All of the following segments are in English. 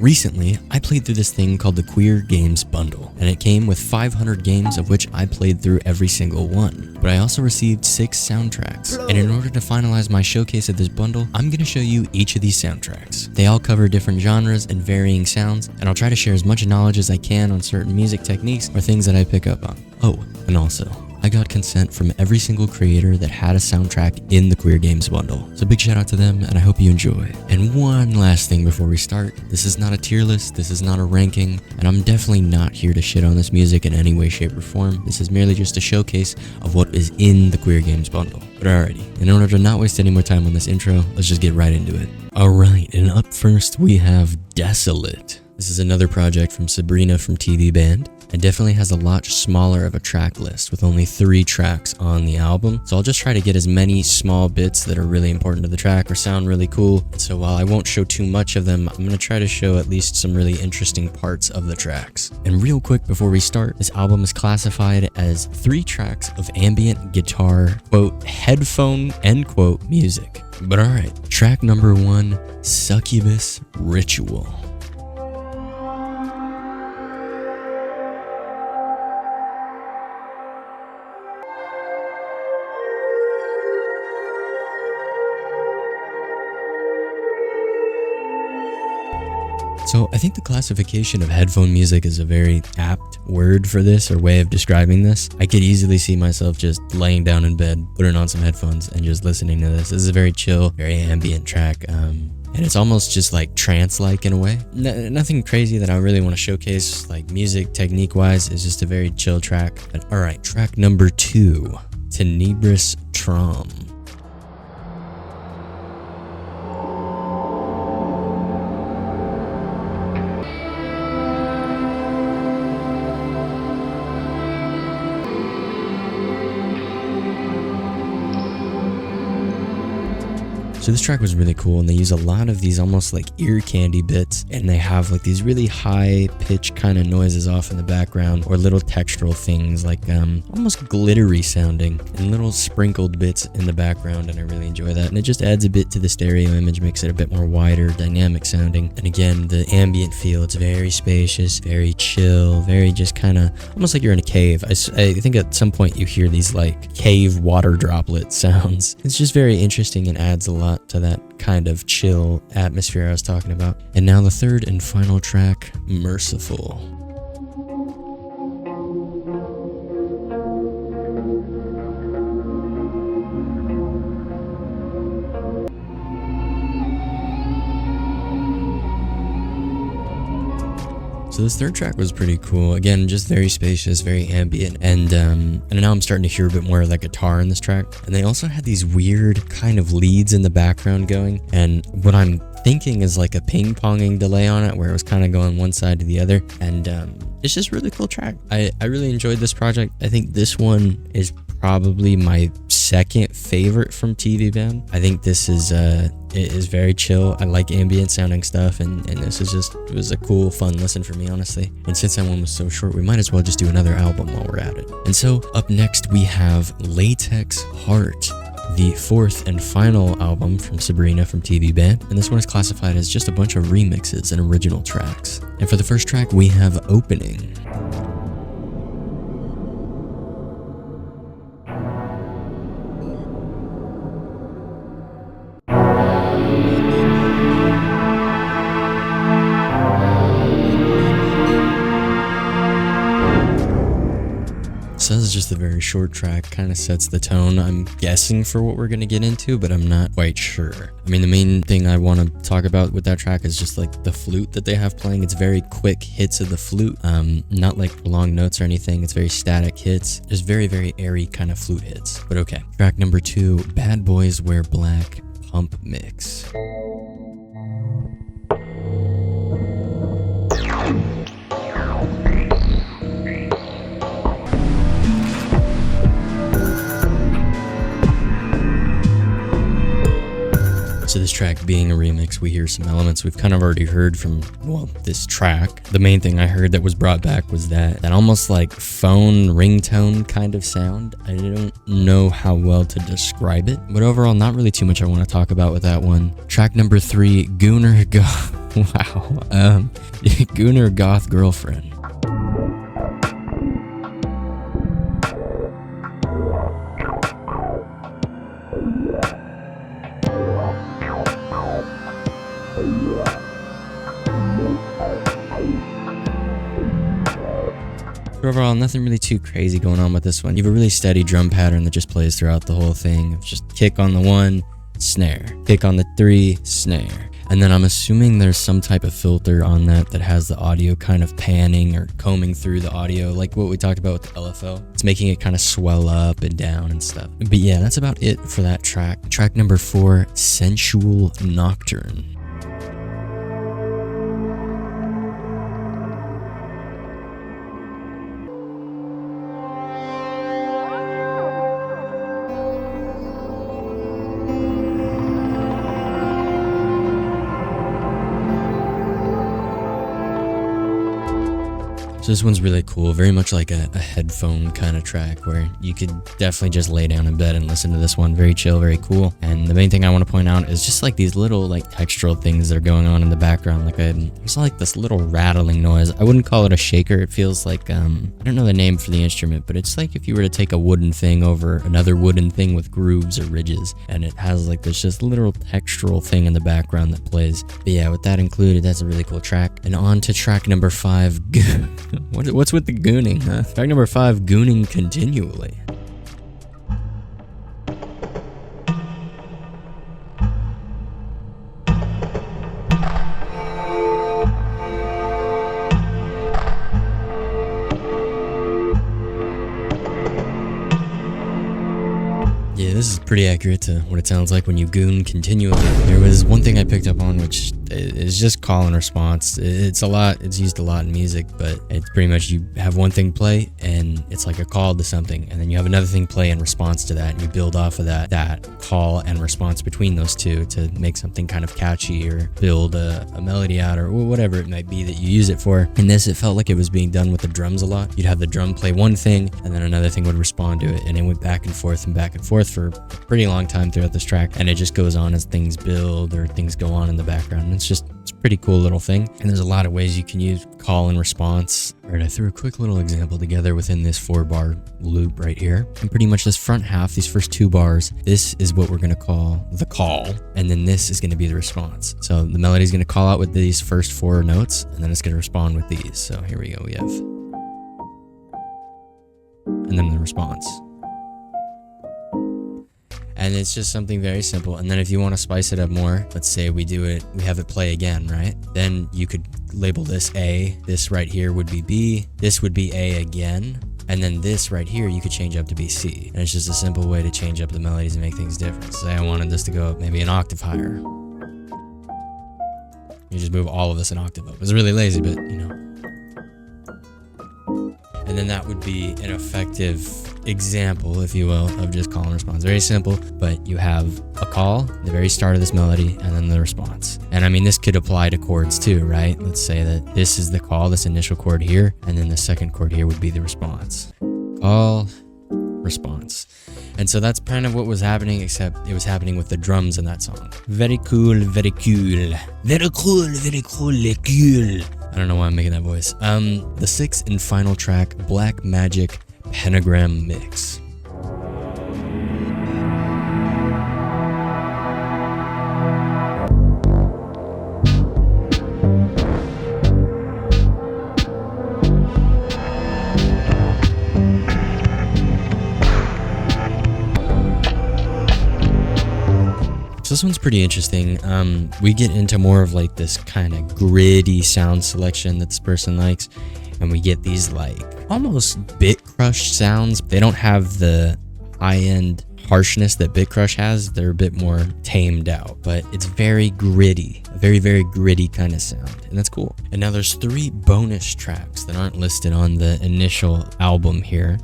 Recently, I played through this thing called the Queer Games Bundle, and it came with 500 games of which I played through every single one. But I also received 6 soundtracks, and in order to finalize my showcase of this bundle, I'm going to show you each of these soundtracks. They all cover different genres and varying sounds, and I'll try to share as much knowledge as I can on certain music techniques or things that I pick up on. Oh, and also, I got consent from every single creator that had a soundtrack in the Queer Games Bundle. So big shout out to them, and I hope you enjoy. And one last thing before we start, this is not a tier list, this is not a ranking, and I'm definitely not here to shit on this music in any way, shape, or form. This is merely just a showcase of what is in the Queer Games Bundle. But alrighty, in order to not waste any more time on this intro, let's just get right into it. Alright, and up first we have Desolate. This is another project from Sabrina from TV Band. It definitely has a lot smaller of a track list with only 3 tracks on the album. So I'll just try to get as many small bits that are really important to the track or sound really cool. And so while I won't show too much of them, I'm going to try to show at least some really interesting parts of the tracks. And real quick before we start, this album is classified as 3 tracks of ambient guitar, quote, headphone, end quote, music. But alright, track number 1, Succubus Ritual. So I think the classification of headphone music is a very apt word for this or way of describing this. I could easily see myself just laying down in bed, putting on some headphones and just listening to this. This is a very chill, very ambient track. And it's almost just like trance-like in a way. Nothing crazy that I really want to showcase like music technique-wise. It's just a very chill track. But alright, track number 2, Tenebris Trom. So this track was really cool, and they use a lot of these almost like ear candy bits, and they have like these really high pitch kind of noises off in the background, or little textural things like almost glittery sounding and little sprinkled bits in the background, and I really enjoy that. And it just adds a bit to the stereo image, makes it a bit more wider, dynamic sounding. And again, the ambient feel, it's very spacious, very chill, very just kind of almost like you're in a cave. I think at some point you hear these like cave water droplet sounds. It's just very interesting and adds a lot to that kind of chill atmosphere I was talking about. And now the third and final track, Merciful. So this third track was pretty cool. Again, just very spacious, very ambient, and now I'm starting to hear a bit more of that guitar in this track. And they also had these weird kind of leads in the background going, and what I'm thinking is like a ping-ponging delay on it where it was kind of going one side to the other, and it's just a really cool track. I really enjoyed this project. I think this one is probably my second favorite from TV Band. I think this is it is very chill. I like ambient sounding stuff, and this is just, it was a cool, fun listen for me, honestly. And since that one was so short, we might as well just do another album while we're at it. And so up next we have Latex Heart, the 4th and final album from Sabrina from TV Band, and this one is classified as just a bunch of remixes and original tracks. And for the first track we have Opening. So this is just a very short track, kind of sets the tone, I'm guessing, for what we're going to get into, but I'm not quite sure. I mean, the main thing I want to talk about with that track is just like the flute that they have playing. It's very quick hits of the flute, not like long notes or anything. It's very static hits, just very, very airy kind of flute hits. But okay, track number 2, Bad Boys Wear Black, Pump Mix. So this track being a remix, we hear some elements we've kind of already heard from, well, this track. The main thing I heard that was brought back was that almost like phone ringtone kind of sound. I don't know how well to describe it, but overall, not really too much I want to talk about with that one. Track number 3, Gunnar Goth. Wow. Gunnar Goth Girlfriend. Overall, nothing really too crazy going on with this one. You have a really steady drum pattern that just plays throughout the whole thing. It's just kick on the 1, snare. Kick on the 3, snare. And then I'm assuming there's some type of filter on that has the audio kind of panning or combing through the audio, like what we talked about with the LFO. It's making it kind of swell up and down and stuff. But yeah, that's about it for that track. Track number 4, Sensual Nocturne. So this one's really cool, very much like a headphone kind of track where you could definitely just lay down in bed and listen to this one. Very chill, very cool. And the main thing I want to point out is just like these little like textural things that are going on in the background. Like there's like this little rattling noise. I wouldn't call it a shaker. It feels like, I don't know the name for the instrument, but it's like if you were to take a wooden thing over another wooden thing with grooves or ridges, and it has like this just literal textural thing in the background that plays. But yeah, with that included, that's a really cool track. And on to track number 5, What's with the gooning, huh? Track number 5, Gooning Continually. Yeah, this is pretty accurate to what it sounds like when you goon continually. There was one thing I picked up on, which is just call and response. It's used a lot in music, but it's pretty much you have one thing play and it's like a call to something, and then you have another thing play in response to that, and you build off of that call and response between those two to make something kind of catchy or build a melody out or whatever it might be that you use it for. In this, it felt like it was being done with the drums a lot. You'd have the drum play one thing and then another thing would respond to it, and it went back and forth for a pretty long time throughout this track, and it just goes on as things build or things go on in the background. It's a pretty cool little thing, and there's a lot of ways you can use call and response. Alright, I threw a quick little example together within this 4-bar loop right here, and pretty much this front half, these first 2 bars, this is what we're going to call the call, and then this is going to be the response. So the melody is going to call out with these first 4 notes, and then it's going to respond with these. So here we go, we have, and then the response. And it's just something very simple. And then if you want to spice it up more, let's say we have it play again, right? Then you could label this A, this right here would be B, this would be A again, and then this right here you could change up to be C. And it's just a simple way to change up the melodies and make things different. Say I wanted this to go up maybe an octave higher. You just move all of this an octave up. It's really lazy, but you know. And then that would be an effective example, if you will, of just call and response. Very simple, but you have a call, the very start of this melody, and then the response. And I mean, this could apply to chords too, right? Let's say that this is the call, this initial chord here, and then the second chord here would be the response. Call, response. And so that's kind of what was happening, except it was happening with the drums in that song. Very cool, very cool. Very cool, very cool, cool. I don't know why I'm making that voice. The 6th and final track, Black Magic Pentagram Mix. So this one's pretty interesting. We get into more of like this kind of gritty sound selection that this person likes, and we get these like almost bit crush sounds. They don't have the high-end harshness that Bit Crush has. They're a bit more tamed out, but it's very gritty, a very, very gritty kind of sound, and that's cool. And now there's 3 bonus tracks that aren't listed on the initial album here.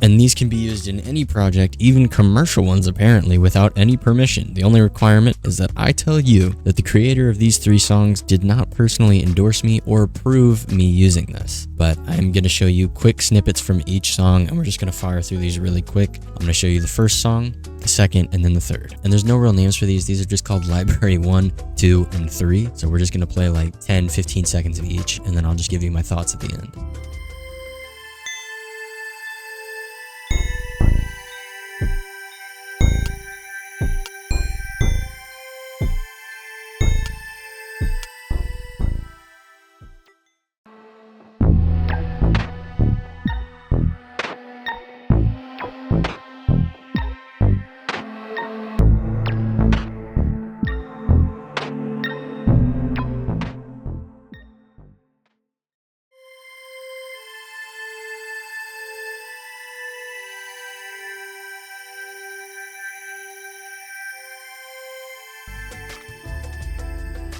And these can be used in any project, even commercial ones apparently, without any permission. The only requirement is that I tell you that the creator of these 3 songs did not personally endorse me or approve me using this. But I'm going to show you quick snippets from each song, and we're just going to fire through these really quick. I'm going to show you the first song, the second, and then the third. And there's no real names for these. These are just called Library 1, 2, and 3. So we're just going to play like 10, 15 seconds of each, and then I'll just give you my thoughts at the end.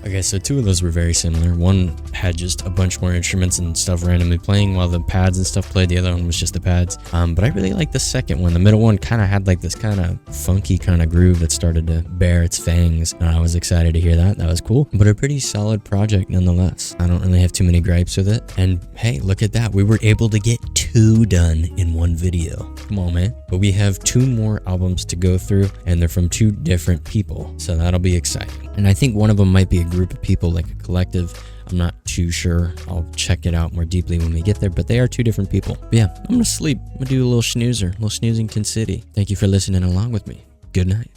Okay, so 2 of those were very similar. One had just a bunch more instruments and stuff randomly playing while the pads and stuff played. The other one was just the pads. But I really liked the second one. The middle one kind of had like this kind of funky kind of groove that started to bear its fangs, and I was excited to hear that. That was cool, but a pretty solid project nonetheless. I don't really have too many gripes with it. And hey, look at that. We were able to get 2 done in one video. Come on, man. But we have 2 more albums to go through, and they're from 2 different people, so that'll be exciting. And I think one of them might be a group of people, like a collective. I'm not too sure. I'll check it out more deeply when we get there, but they are 2 different people. But yeah, I'm gonna sleep. I'm gonna do a little snoozer, a little Snoozington City. Thank you for listening along with me. Good night.